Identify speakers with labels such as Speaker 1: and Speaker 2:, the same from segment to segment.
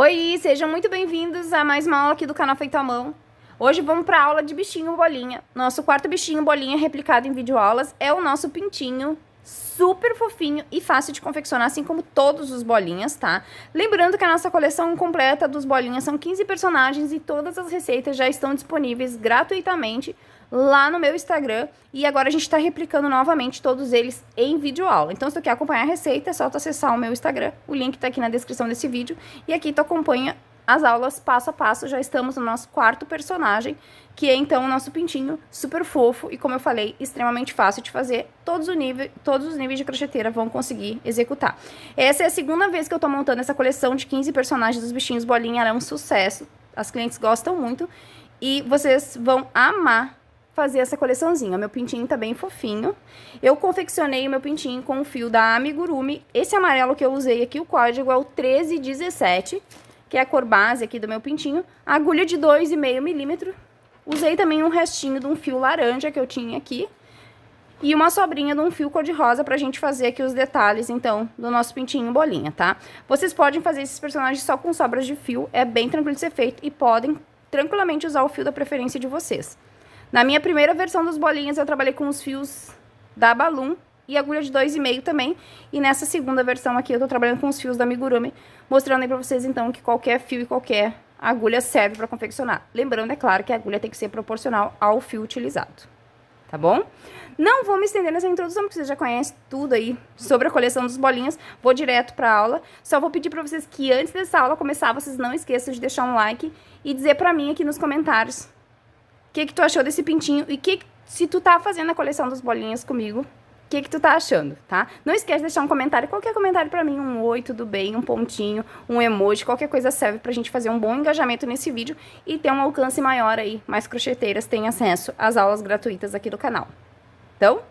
Speaker 1: Oi, sejam muito bem-vindos a mais uma aula aqui do canal Feito à Mão. Hoje vamos para a aula de bichinho bolinha. Nosso quarto bichinho bolinha replicado em videoaulas é o nosso pintinho, super fofinho e fácil de confeccionar, assim como todos os bolinhas, tá? Lembrando que a nossa coleção completa dos bolinhas são 15 personagens e todas as receitas já estão disponíveis gratuitamente lá no meu Instagram. E agora a gente está replicando novamente todos eles em videoaula. Então, se tu quer acompanhar a receita, é só tu acessar o meu Instagram. O link tá aqui na descrição desse vídeo. E aqui tu acompanha as aulas passo a passo. Já estamos no nosso quarto personagem, que é então o nosso pintinho super fofo e, como eu falei, extremamente fácil de fazer. Todos os níveis de crocheteira vão conseguir executar. Essa é a segunda vez que eu tô montando essa coleção de 15 personagens dos bichinhos bolinha. Ela é um sucesso. As clientes gostam muito e vocês vão amar fazer essa coleçãozinha. Meu pintinho tá bem fofinho. Eu confeccionei o meu pintinho com o fio da Amigurumi. Esse amarelo que eu usei aqui, o código é o 1317, que é a cor base aqui do meu pintinho. A agulha de 2,5 milímetros. Usei também um restinho de um fio laranja que eu tinha aqui. E uma sobrinha de um fio cor-de-rosa pra gente fazer aqui os detalhes, então, do nosso pintinho bolinha, tá? Vocês podem fazer esses personagens só com sobras de fio. É bem tranquilo de ser feito e podem tranquilamente usar o fio da preferência de vocês. Na minha primeira versão dos bolinhas, eu trabalhei com os fios da Balloon e agulha de 2,5 também. E nessa segunda versão aqui, eu tô trabalhando com os fios da Amigurumi, mostrando aí pra vocês, então, que qualquer fio e qualquer agulha serve pra confeccionar. Lembrando, é claro, que a agulha tem que ser proporcional ao fio utilizado, tá bom? Não vou me estender nessa introdução, porque vocês já conhecem tudo aí sobre a coleção dos bolinhas. Vou direto pra aula. Só vou pedir pra vocês que antes dessa aula começar, vocês não esqueçam de deixar um like e dizer pra mim aqui nos comentários o que tu achou desse pintinho e se tu tá fazendo a coleção dos bolinhas comigo, o que tu tá achando, tá? Não esquece de deixar um comentário, qualquer comentário pra mim, um oi, tudo bem, um pontinho, um emoji, qualquer coisa serve pra gente fazer um bom engajamento nesse vídeo e ter um alcance maior aí, mais crocheteiras têm acesso às aulas gratuitas aqui do canal. Então,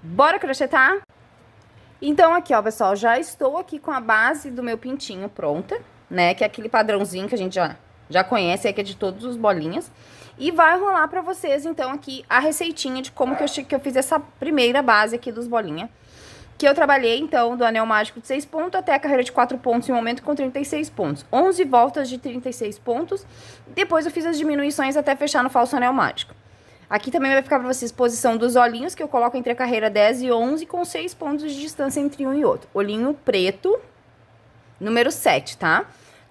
Speaker 1: bora crochetar? Então aqui, ó, pessoal, já estou aqui com a base do meu pintinho pronta, né? Que é aquele padrãozinho que a gente já conhece, que é de todos os bolinhas. E vai rolar pra vocês, então, aqui a receitinha de como que eu fiz essa primeira base aqui dos bolinha. Que eu trabalhei, então, do anel mágico de 6 pontos até a carreira de 4 pontos em um momento com 36 pontos. 11 voltas de 36 pontos. Depois eu fiz as diminuições até fechar no falso anel mágico. Aqui também vai ficar pra vocês posição dos olhinhos, que eu coloco entre a carreira 10 e 11, com 6 pontos de distância entre um e outro. Olhinho preto, número 7, tá?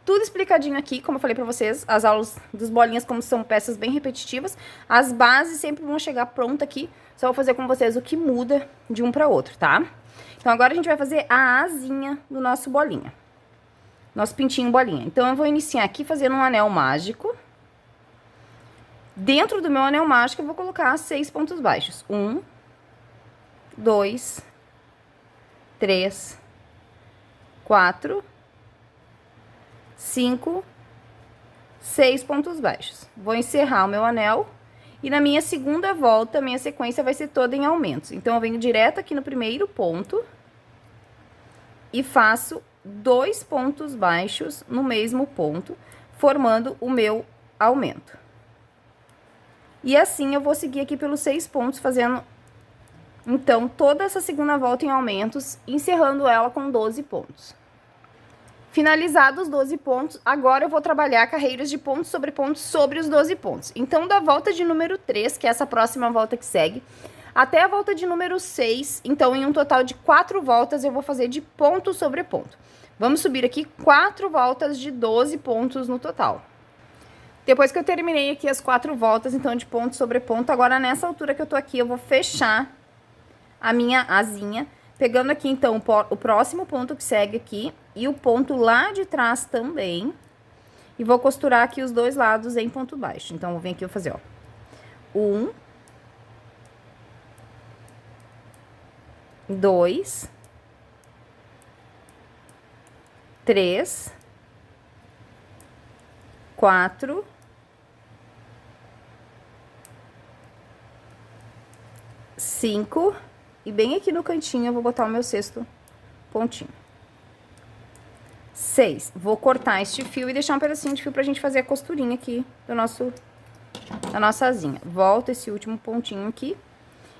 Speaker 1: Tudo explicadinho aqui, como eu falei pra vocês, as aulas dos bolinhas, como são peças bem repetitivas, as bases sempre vão chegar pronta aqui, só vou fazer com vocês o que muda de um pra outro, tá? Então, agora a gente vai fazer a asinha do nosso bolinha, nosso pintinho bolinha. Então, eu vou iniciar aqui fazendo um anel mágico. Dentro do meu anel mágico, eu vou colocar 6 pontos baixos. 1, 2, 3, 4... 5, 6 pontos baixos. Vou encerrar o meu anel e na minha segunda volta, a minha sequência vai ser toda em aumentos. Então, eu venho direto aqui no primeiro ponto e faço 2 pontos baixos no mesmo ponto, formando o meu aumento. E assim, eu vou seguir aqui pelos 6 pontos, fazendo, então, toda essa segunda volta em aumentos, encerrando ela com 12 pontos. Finalizados os 12 pontos, agora eu vou trabalhar carreiras de pontos sobre os 12 pontos. Então, da volta de número 3, que é essa próxima volta que segue, até a volta de número 6, então, em um total de 4 voltas, eu vou fazer de ponto sobre ponto. Vamos subir aqui 4 voltas de 12 pontos no total. Depois que eu terminei aqui as 4 voltas, então, de ponto sobre ponto, agora nessa altura que eu tô aqui, eu vou fechar a minha asinha, pegando aqui, então, o próximo ponto que segue aqui e o ponto lá de trás também. E vou costurar aqui os dois lados em ponto baixo. Então, vou vir aqui e vou fazer, ó. 1, 2, 3, 4, 5... E bem aqui no cantinho eu vou botar o meu sexto pontinho. 6. Vou cortar este fio e deixar um pedacinho de fio pra gente fazer a costurinha aqui da nossa asinha. Volto esse último pontinho aqui.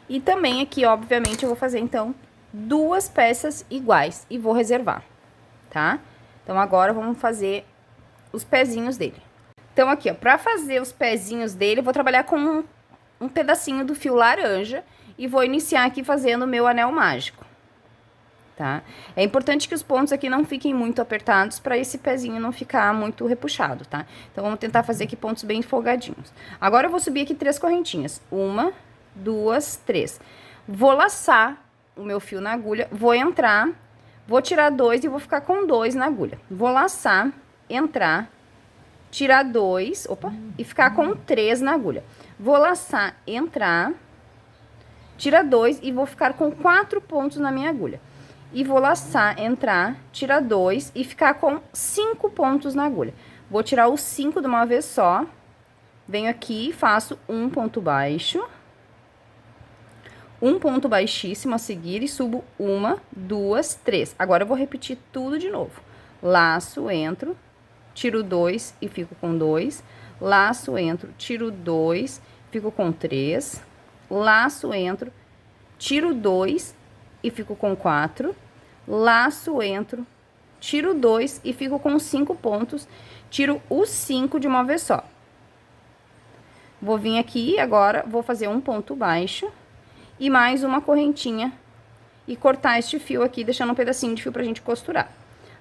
Speaker 1: E também aqui, obviamente, eu vou fazer, então, 2 peças iguais e vou reservar, tá? Então, agora, vamos fazer os pezinhos dele. Então, aqui, ó, pra fazer os pezinhos dele, eu vou trabalhar com um pedacinho do fio laranja e vou iniciar aqui fazendo o meu anel mágico, tá? É importante que os pontos aqui não fiquem muito apertados para esse pezinho não ficar muito repuxado, tá? Então, vamos tentar fazer aqui pontos bem folgadinhos. Agora, eu vou subir aqui 3 correntinhas. 1, 2, 3. Vou laçar o meu fio na agulha, vou entrar, vou tirar 2 e vou ficar com 2 na agulha. Vou laçar, entrar, tirar 2, opa, e ficar com 3 na agulha. Vou laçar, entrar, tira 2 e vou ficar com 4 pontos na minha agulha. E vou laçar, entrar, tira 2 e ficar com 5 pontos na agulha. Vou tirar os 5 de uma vez só. Venho aqui, faço um ponto baixo. Um ponto baixíssimo a seguir e subo 1, 2, 3. Agora, eu vou repetir tudo de novo. Laço, entro, tiro 2 e fico com 2. Laço, entro, tiro 2, fico com 3. Laço, entro, tiro 2 e fico com 4. Laço, entro, tiro 2 e fico com 5 pontos. Tiro os 5 de uma vez só. Vou vir aqui agora, vou fazer um ponto baixo e mais uma correntinha e cortar este fio aqui, deixando um pedacinho de fio pra gente costurar.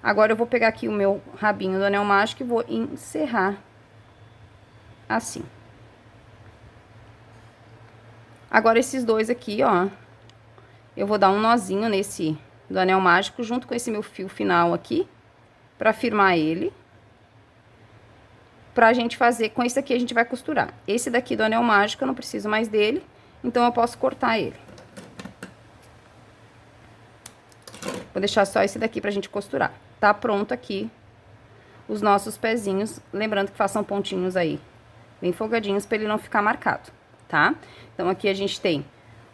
Speaker 1: Agora, eu vou pegar aqui o meu rabinho do anel mágico e vou encerrar assim. Agora, esses dois aqui, ó, eu vou dar um nozinho nesse do anel mágico junto com esse meu fio final aqui, pra firmar ele. Pra gente fazer, com esse aqui a gente vai costurar. Esse daqui do anel mágico, eu não preciso mais dele, então eu posso cortar ele. Vou deixar só esse daqui pra gente costurar. Tá pronto aqui os nossos pezinhos, lembrando que façam pontinhos aí, bem folgadinhos, pra ele não ficar marcado, tá? Então, aqui a gente tem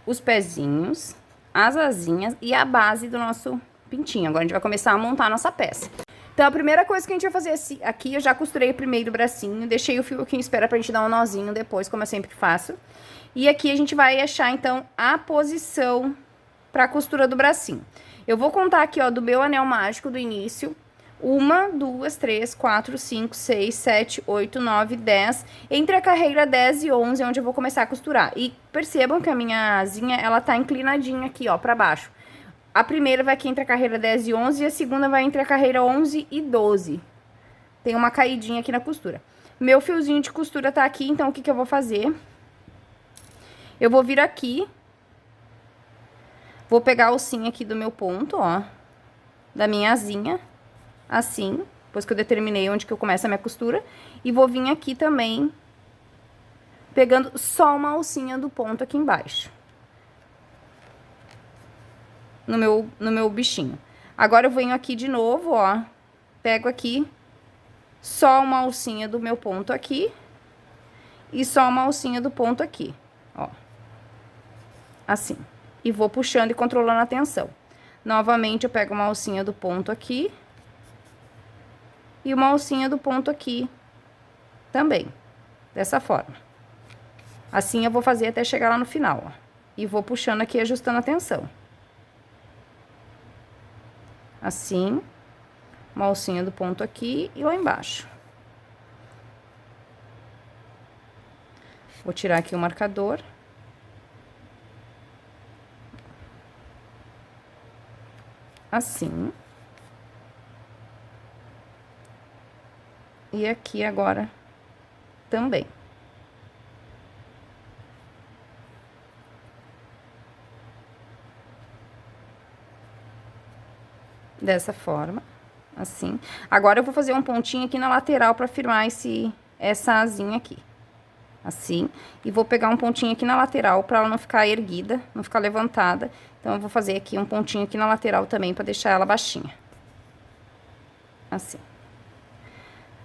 Speaker 1: os pezinhos, as asinhas e a base do nosso pintinho. Agora, a gente vai começar a montar a nossa peça. Então, a primeira coisa que a gente vai fazer aqui, eu já costurei o primeiro bracinho, deixei o fio aqui em espera pra gente dar um nozinho depois, como eu sempre faço. E aqui a gente vai achar, então, a posição pra costura do bracinho. Eu vou contar aqui, ó, do meu anel mágico do início. 1, 2, 3, 4, 5, 6, 7, 8, 9, 10. Entre a carreira 10 e 11 é onde eu vou começar a costurar. E percebam que a minha asinha, ela tá inclinadinha aqui, ó, pra baixo. A primeira vai aqui entre a carreira 10 e 11 e a segunda vai entre a carreira 11 e 12. Tem uma caidinha aqui na costura. Meu fiozinho de costura tá aqui, então o que que eu vou fazer? Eu vou vir aqui. Vou pegar a alcinha aqui do meu ponto, ó, da minha asinha, assim, depois que eu determinei onde que eu começo a minha costura. E vou vir aqui também, pegando só uma alcinha do ponto aqui embaixo. No meu bichinho. Agora, eu venho aqui de novo, ó, pego aqui só uma alcinha do meu ponto aqui e só uma alcinha do ponto aqui, ó, assim. E vou puxando e controlando a tensão. Novamente, eu pego uma alcinha do ponto aqui e uma alcinha do ponto aqui também, dessa forma. Assim, eu vou fazer até chegar lá no final, ó. E vou puxando aqui, ajustando a tensão. Assim, uma alcinha do ponto aqui e lá embaixo. Vou tirar aqui o marcador. Assim. E aqui agora também. Dessa forma, assim. Agora, eu vou fazer um pontinho aqui na lateral pra firmar essa asinha aqui. Assim. E vou pegar um pontinho aqui na lateral pra ela não ficar erguida, não ficar levantada. Então, eu vou fazer aqui um pontinho aqui na lateral também pra deixar ela baixinha. Assim.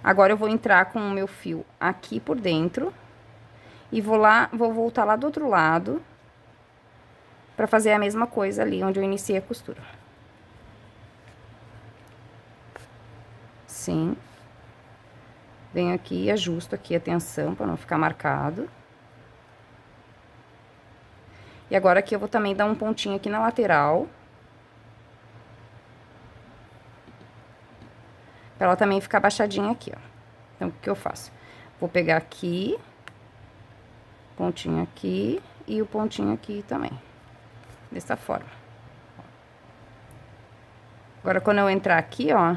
Speaker 1: Agora, eu vou entrar com o meu fio aqui por dentro. E vou voltar lá do outro lado. Pra fazer a mesma coisa ali onde eu iniciei a costura. Assim. Venho aqui e ajusto aqui a tensão pra não ficar marcado. E agora, aqui eu vou também dar um pontinho aqui na lateral. Pra ela também ficar baixadinha aqui, ó. Então, o que eu faço? Vou pegar aqui, pontinho aqui e o pontinho aqui também. Dessa forma. Agora, quando eu entrar aqui, ó,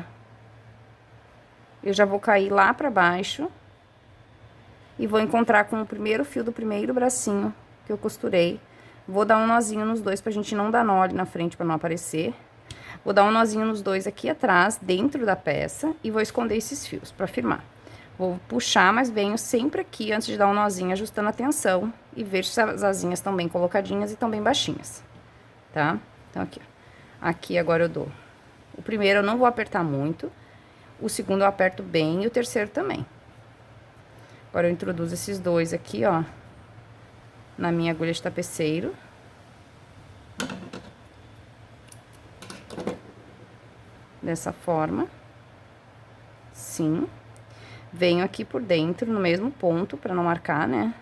Speaker 1: eu já vou cair lá pra baixo e vou encontrar com o primeiro fio do primeiro bracinho que eu costurei. Vou dar um nozinho nos dois pra gente não dar nó ali na frente pra não aparecer. Vou dar um nozinho nos dois aqui atrás, dentro da peça, e vou esconder esses fios pra firmar. Vou puxar, mas venho sempre aqui, antes de dar um nozinho, ajustando a tensão e ver se as asinhas estão bem colocadinhas e estão bem baixinhas, tá? Então, aqui, ó. Aqui agora eu dou. O primeiro eu não vou apertar muito, o segundo eu aperto bem e o terceiro também. Agora eu introduzo esses dois aqui, ó, na minha agulha de tapeceiro. Dessa forma. Sim. Venho aqui por dentro, no mesmo ponto, pra não marcar, né?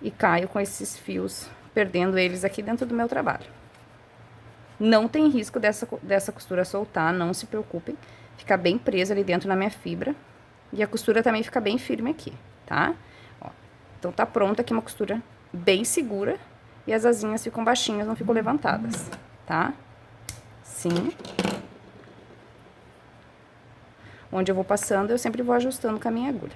Speaker 1: E caio com esses fios, perdendo eles aqui dentro do meu trabalho. Não tem risco dessa costura soltar, não se preocupem. Fica bem presa ali dentro na minha fibra. E a costura também fica bem firme aqui, tá? Ó, então, tá pronta aqui uma costura bem segura. E as asinhas ficam baixinhas, não ficam levantadas, tá? Sim. Onde eu vou passando, eu sempre vou ajustando com a minha agulha.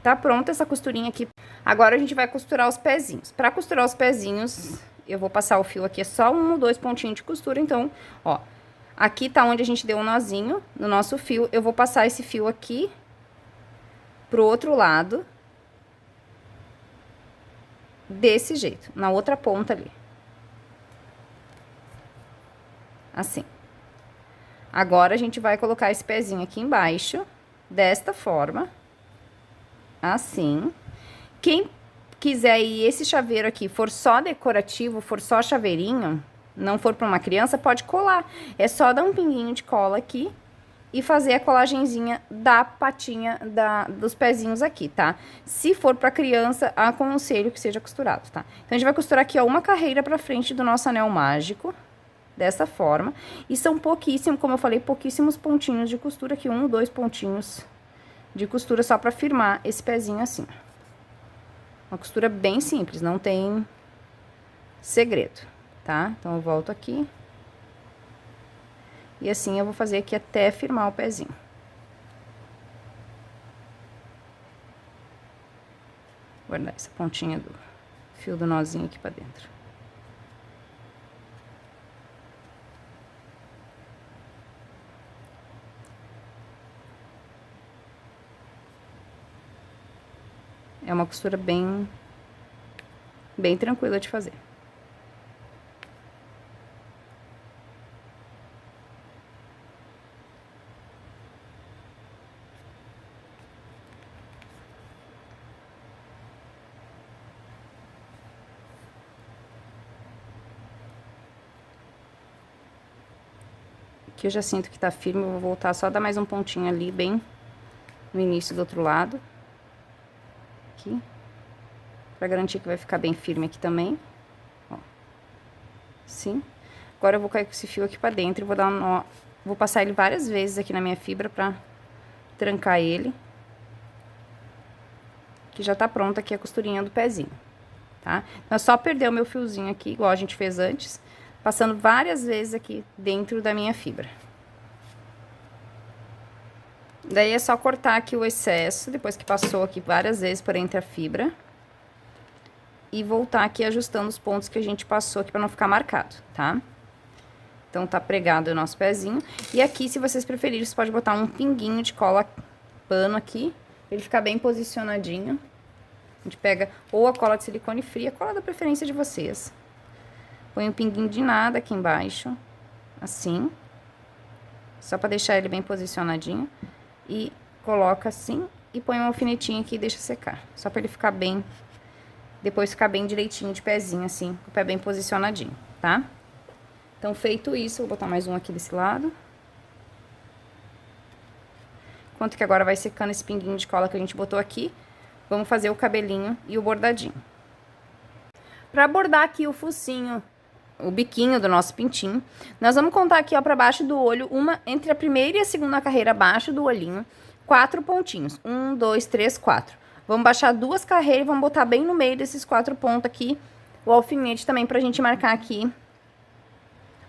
Speaker 1: Tá pronta essa costurinha aqui. Agora, a gente vai costurar os pezinhos. Pra costurar os pezinhos, eu vou passar o fio aqui, é só 1 ou 2 pontinhos de costura. Então, ó, aqui tá onde a gente deu um nozinho no nosso fio. Eu vou passar esse fio aqui pro outro lado. Desse jeito, na outra ponta ali. Assim. Agora, a gente vai colocar esse pezinho aqui embaixo, desta forma. Assim. Quem quiser ir esse chaveiro aqui, for só decorativo, for só chaveirinho, não for pra uma criança, pode colar. É só dar um pinguinho de cola aqui e fazer a colagenzinha da patinha dos pezinhos aqui, tá? Se for pra criança, aconselho que seja costurado, tá? Então, a gente vai costurar aqui, ó, uma carreira pra frente do nosso anel mágico. Dessa forma. E são pouquíssimos, como eu falei, pouquíssimos pontinhos de costura aqui. 1 ou 2 pontinhos de costura só pra firmar esse pezinho assim. Uma costura bem simples, não tem segredo, tá? Então, eu volto aqui. E assim eu vou fazer aqui até firmar o pezinho. Vou guardar essa pontinha do fio do nozinho aqui pra dentro. É uma costura bem tranquila de fazer. Aqui eu já sinto que tá firme, eu vou voltar só dar mais um pontinho ali, bem no início do outro lado. Aqui, pra garantir que vai ficar bem firme aqui também, ó, assim. Agora eu vou cair com esse fio aqui pra dentro e vou dar um nó, vou passar ele várias vezes aqui na minha fibra pra trancar ele. Que já tá pronta aqui a costurinha do pezinho, tá? Então, é só perder o meu fiozinho aqui, igual a gente fez antes, passando várias vezes aqui dentro da minha fibra. Daí, é só cortar aqui o excesso, depois que passou aqui várias vezes por entre a fibra. E voltar aqui ajustando os pontos que a gente passou aqui pra não ficar marcado, tá? Então, tá pregado o nosso pezinho. E aqui, se vocês preferirem, você pode botar um pinguinho de cola pano aqui, pra ele ficar bem posicionadinho. A gente pega ou a cola de silicone fria, a cola da preferência de vocês. Põe um pinguinho de nada aqui embaixo, assim. Só pra deixar ele bem posicionadinho. E coloca assim e põe um alfinetinho aqui e deixa secar. Só pra ele ficar bem, depois ficar bem direitinho de pezinho, assim, com o pé bem posicionadinho, tá? Então, feito isso, vou botar mais um aqui desse lado. Enquanto que agora vai secando esse pinguinho de cola que a gente botou aqui, vamos fazer o cabelinho e o bordadinho. Pra bordar aqui o focinho o biquinho do nosso pintinho. Nós vamos contar aqui, ó, pra baixo do olho, entre a primeira e a segunda carreira abaixo do olhinho, 4 pontinhos. 1, 2, 3, 4. Vamos baixar 2 carreiras e vamos botar bem no meio desses 4 pontos aqui o alfinete também pra gente marcar aqui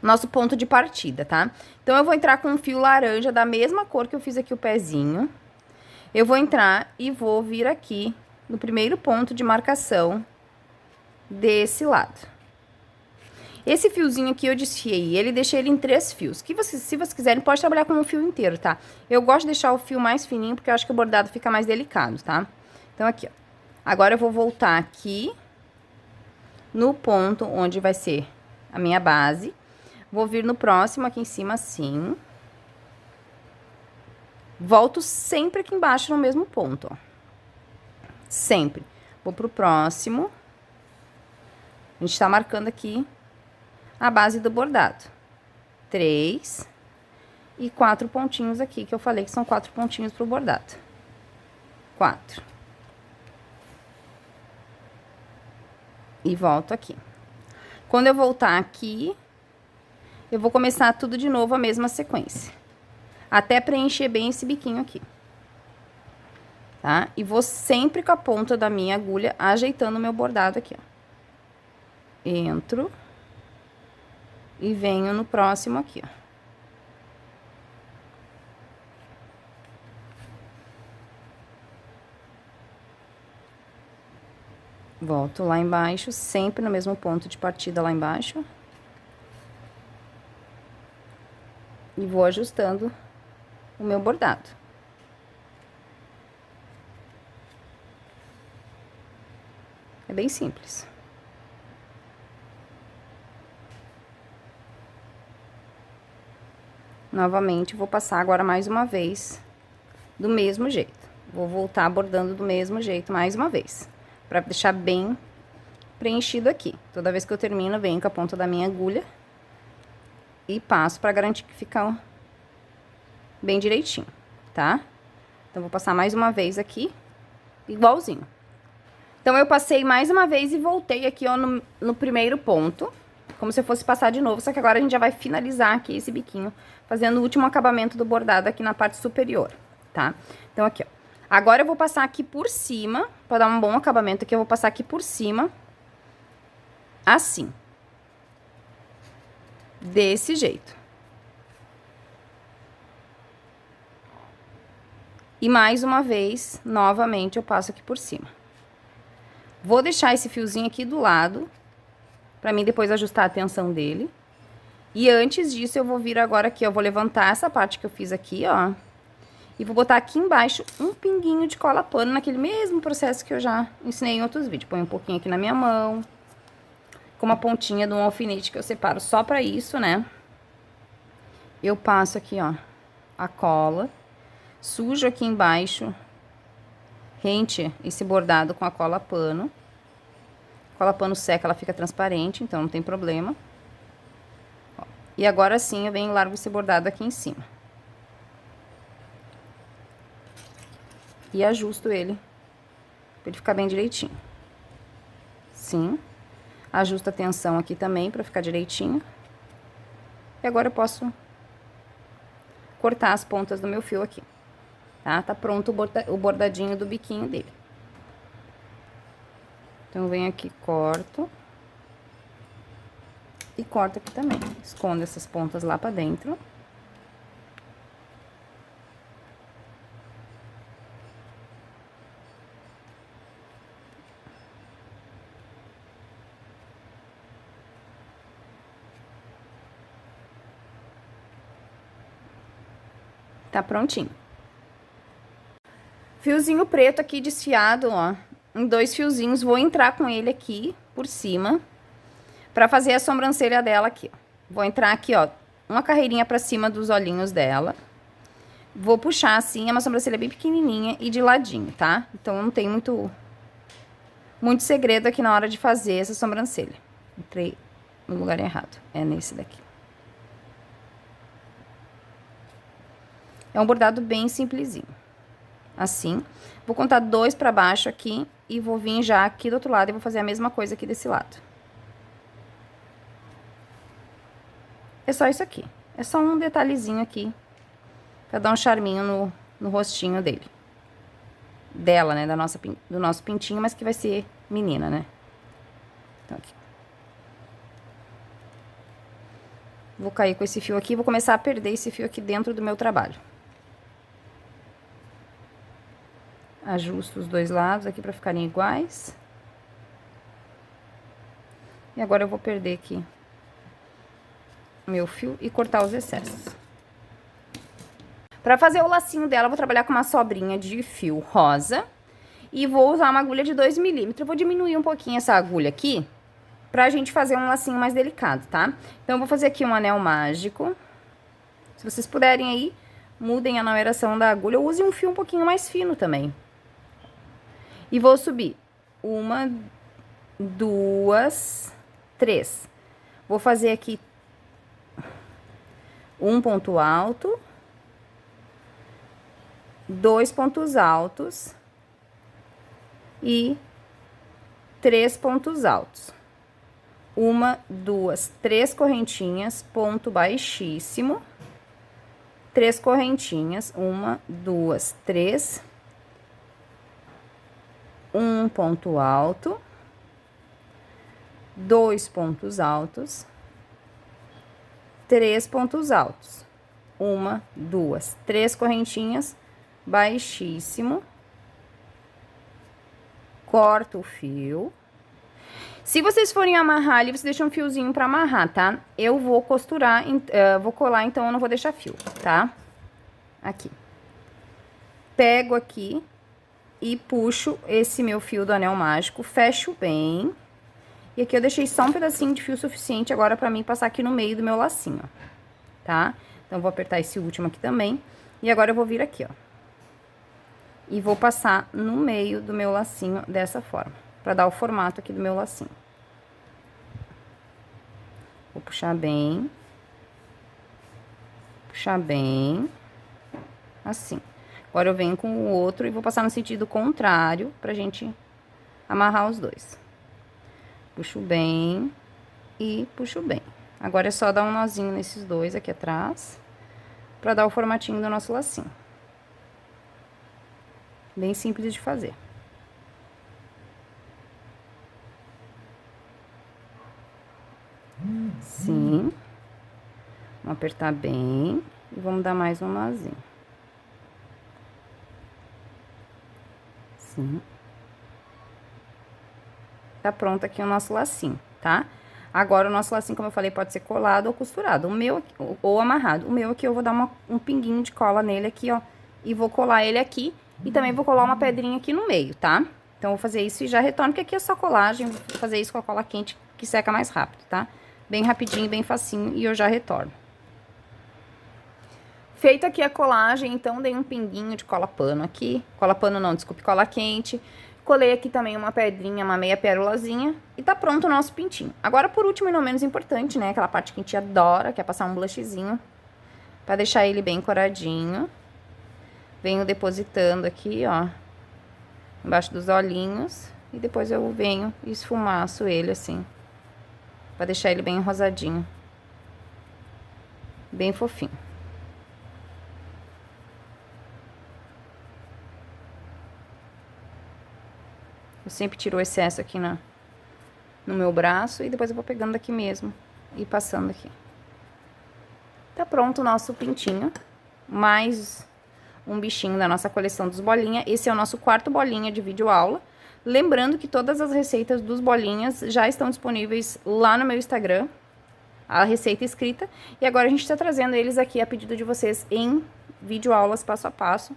Speaker 1: nosso ponto de partida, tá? Então, eu vou entrar com um fio laranja da mesma cor que eu fiz aqui o pezinho. Eu vou entrar e vou vir aqui no primeiro ponto de marcação desse lado. Esse fiozinho aqui eu desfiei ele, deixei ele em 3 fios. Se vocês quiserem, pode trabalhar com um fio inteiro, tá? Eu gosto de deixar o fio mais fininho, porque eu acho que o bordado fica mais delicado, tá? Então, aqui, ó. Agora, eu vou voltar aqui no ponto onde vai ser a minha base. Vou vir no próximo aqui em cima, assim. Volto sempre aqui embaixo no mesmo ponto, ó. Sempre. Vou pro próximo. A gente tá marcando aqui a base do bordado. 3 e 4 pontinhos aqui, que eu falei que são 4 pontinhos pro bordado. 4. E volto aqui. Quando eu voltar aqui, eu vou começar tudo de novo a mesma sequência. Até preencher bem esse biquinho aqui. Tá? E vou sempre com a ponta da minha agulha ajeitando o meu bordado aqui, ó. Entro. E venho no próximo aqui, ó. Volto lá embaixo, sempre no mesmo ponto de partida lá embaixo. E vou ajustando o meu bordado. É bem simples. Novamente, vou passar agora mais uma vez, do mesmo jeito. Vou voltar bordando do mesmo jeito mais uma vez, pra deixar bem preenchido aqui. Toda vez que eu termino, venho com a ponta da minha agulha e passo pra garantir que fica bem direitinho, tá? Então, vou passar mais uma vez aqui, igualzinho. Então, eu passei mais uma vez e voltei aqui, ó, no primeiro ponto. Como se eu fosse passar de novo, só que agora a gente já vai finalizar aqui esse biquinho, fazendo o último acabamento do bordado aqui na parte superior, tá? Então, aqui, ó. Agora, eu vou passar aqui por cima, pra dar um bom acabamento aqui, eu vou passar aqui por cima, assim. Desse jeito. E mais uma vez, novamente, eu passo aqui por cima. Vou deixar esse fiozinho aqui do lado, pra mim depois ajustar a tensão dele. E antes disso, eu vou vir agora aqui, ó, vou levantar essa parte que eu fiz aqui, ó. E vou botar aqui embaixo um pinguinho de cola pano, naquele mesmo processo que eu já ensinei em outros vídeos. Põe um pouquinho aqui na minha mão, com uma pontinha de um alfinete que eu separo só pra isso, né? Eu passo aqui, ó, a cola, sujo aqui embaixo, rente esse bordado com a cola pano. A cola pano seca, ela fica transparente, então não tem problema. Ó, e agora sim, eu venho e largo esse bordado aqui em cima. E ajusto ele, pra ele ficar bem direitinho. Sim. Ajusto a tensão aqui também, pra ficar direitinho. E agora eu posso cortar as pontas do meu fio aqui. Tá? Tá pronto o bordadinho do biquinho dele. Então, eu venho aqui, corto. E corto aqui também. Escondo essas pontas lá pra dentro. Tá prontinho. Fiozinho preto aqui desfiado, ó, em 2 fiozinhos. Vou entrar com ele aqui por cima pra fazer a sobrancelha dela aqui, ó. Vou entrar aqui, ó, uma carreirinha pra cima dos olhinhos dela. Vou puxar assim, é uma sobrancelha bem pequenininha e de ladinho, tá? Então, não tem muito segredo aqui na hora de fazer essa sobrancelha. Entrei no lugar errado, é nesse daqui. É um bordado bem simplesinho. Assim. Vou contar 2 pra baixo aqui e vou vir já aqui do outro lado e vou fazer a mesma coisa aqui desse lado. é só isso aqui. É só um detalhezinho aqui, pra dar um charminho no rostinho dele. Dela, né, do nosso pintinho, mas que vai ser menina, né? Então, aqui. Vou cair com esse fio aqui, vou começar a perder esse fio aqui dentro do meu trabalho. Ajusto os dois lados aqui pra ficarem iguais. E agora eu vou perder aqui meu fio e cortar os excessos. Pra fazer o lacinho dela, eu vou trabalhar com uma sobrinha de fio rosa. E vou usar uma agulha de 2 milímetros. Eu vou diminuir um pouquinho essa agulha aqui, pra gente fazer um lacinho mais delicado, tá? Então, eu vou fazer aqui um anel mágico. Se vocês puderem aí, mudem a numeração da agulha. Ou use um fio um pouquinho mais fino também. E vou subir 1, 2, 3. Vou fazer aqui um ponto alto, 2 pontos altos e 3 pontos altos. 1, 2, 3 correntinhas, ponto baixíssimo, 3 correntinhas, 1, 2, 3, um ponto alto, 2 pontos altos, 3 pontos altos, 1, 2, 3 correntinhas, baixíssimo, corto o fio. Se vocês forem amarrar ali, vocês deixam um fiozinho pra amarrar, tá? Eu vou costurar, vou colar, então eu não vou deixar fio, tá? Aqui. Pego aqui e puxo esse meu fio do anel mágico, fecho bem. E aqui eu deixei só um pedacinho de fio suficiente agora pra mim passar aqui no meio do meu lacinho, ó, tá? Então, eu vou apertar esse último aqui também. E agora eu vou vir aqui, ó. E vou passar no meio do meu lacinho dessa forma, pra dar o formato aqui do meu lacinho. Vou puxar bem. Puxar bem. Assim. Agora eu venho com o outro e vou passar no sentido contrário pra gente amarrar os dois. Puxo bem e puxo bem. Agora é só dar um nozinho nesses dois aqui atrás, pra dar o formatinho do nosso lacinho. Bem simples de fazer. Sim. Vamos apertar bem e vamos dar mais um nozinho. Sim. Tá pronto aqui o nosso lacinho, tá? Agora, o nosso lacinho, como eu falei, pode ser colado ou costurado. O meu, ou amarrado. O meu aqui, eu vou dar um pinguinho de cola nele aqui, ó. E vou colar ele aqui. E também vou colar uma pedrinha aqui no meio, tá? Então, eu vou fazer isso e já retorno, porque aqui é só colagem. Vou fazer isso com a cola quente, que seca mais rápido, tá? Bem rapidinho, bem facinho, e eu já retorno. Feito aqui a colagem, então, dei um pinguinho de cola pano aqui. Cola pano não, desculpe, cola quente. Colei aqui também uma pedrinha, uma meia pérolazinha. E tá pronto o nosso pintinho. Agora, por último e não menos importante, né? Aquela parte que a gente adora, que é passar um blushzinho. Pra deixar ele bem coradinho. Venho depositando aqui, ó. Embaixo dos olhinhos. E depois eu venho e esfumaço ele assim. Pra deixar ele bem rosadinho. Bem fofinho. Eu sempre tiro o excesso aqui no meu braço e depois eu vou pegando daqui mesmo e passando aqui. Tá pronto o nosso pintinho. Mais um bichinho da nossa coleção dos bolinha. Esse é o nosso quarto bolinha de videoaula. Lembrando que todas as receitas dos bolinhas já estão disponíveis lá no meu Instagram. A receita escrita. E agora a gente tá trazendo eles aqui a pedido de vocês em videoaulas passo a passo.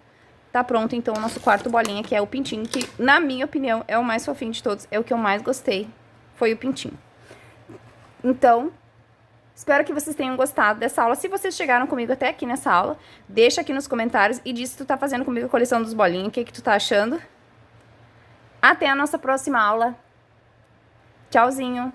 Speaker 1: Tá pronto, então, o nosso quarto bolinha, que é o pintinho, que, na minha opinião, é o mais fofinho de todos. É o que eu mais gostei, foi o pintinho. Então, espero que vocês tenham gostado dessa aula. Se vocês chegaram comigo até aqui nessa aula, deixa aqui nos comentários e diz se tu tá fazendo comigo a coleção dos bolinhos, o que tu tá achando. Até a nossa próxima aula. Tchauzinho!